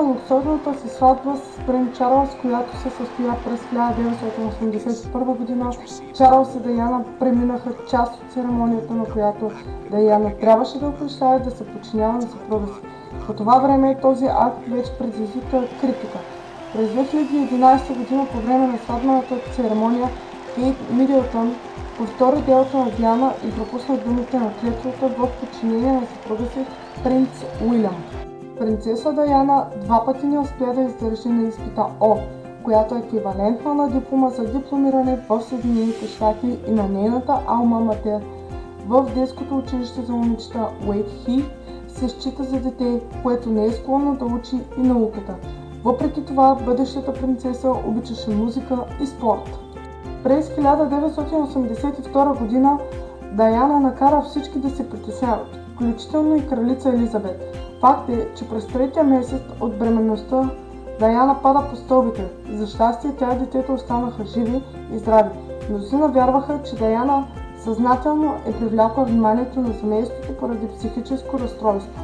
на луксозната си сватба с принц Чарлз, която се състоя през 1981 година, Чарлз и Даяна преминаха част от церемонията, на която Даяна трябваше да обещае да се подчинява на съпруга си. По това време този акт вече предизвика критика. През 2011 година по време на сватбената церемония Кейт Мидълтън повтори делото на Диана и пропусна думите на клетвата в подчинение на съпруга си принц Уилям. Принцеса Даяна два пъти не успя да издържи на изпита О, която е еквивалентна на диплома за дипломиране в Съединените щати, и на нейната алма матер в детското училище за момичета Уейт Хи се счита за дете, което не е склонно да учи и науката. Въпреки това, бъдещата принцеса обичаше музика и спорт. През 1982 година Даяна накара всички да се притесняват, включително и кралица Елизабет. Факт е, че през третия месец от бременността Даяна пада по стълбите. За щастие тя и детето останаха живи и здрави. Мнозина вярваха, че Даяна съзнателно е привлякла вниманието на семейството поради психическо разстройство.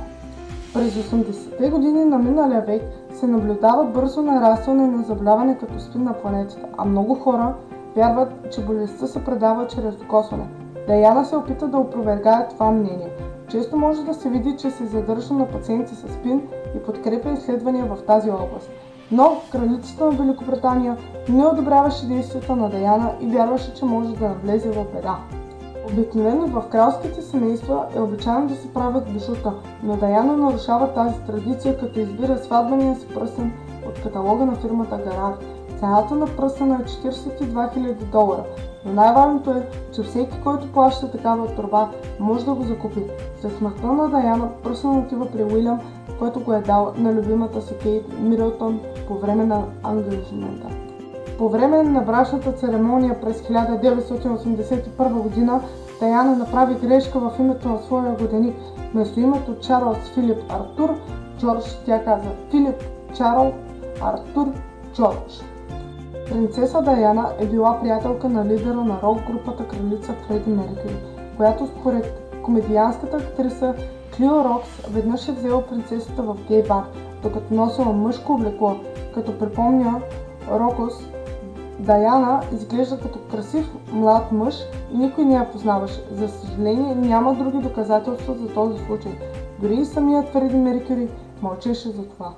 През 80-те години на миналия век се наблюдава бързо нарастване на заболяване като СПИН на планетата, а много хора вярват, че болестта се предава чрез докосване. Даяна се опита да опровергае това мнение. Често може да се види, че се задържа на пациенти с СПИН и подкрепя изследвания в тази област. Но кралицата на Великобритания не одобряваше действията на Даяна и вярваше, че може да навлезе в беда. Обикновено в кралските семейства е обичайно да се правят бижута, но Даяна нарушава тази традиция, като избира сватбения си пръстен от каталога на фирмата Гарар. Цената на пръстена е $42 000, но най-важното е, че всеки, който плаща такава торба, може да го закупи. След смъртта на Даяна пръстенът отива при Уилям, който го е дал на любимата си Кейт Мидълтън по време на ангажимента. По време на брачната церемония през 1981 година Даяна направи грешка в името на своя годеник. Вместо името Чарлз Филип Артур Джордж, тя каза Филип Чарлз Артур Джордж. Принцеса Даяна е била приятелка на лидера на рок групата кралица Фреди Меркюри, която според комедианската актриса Клио Рокс веднъж е взела принцесата в гей бар, докато носила мъжко облекло. Като припомня Рокос, Даяна изглежда като красив млад мъж и никой не я познаваше. За съжаление, няма други доказателства за този случай. Дори и самият Фреди Меркюри мълчеше за това.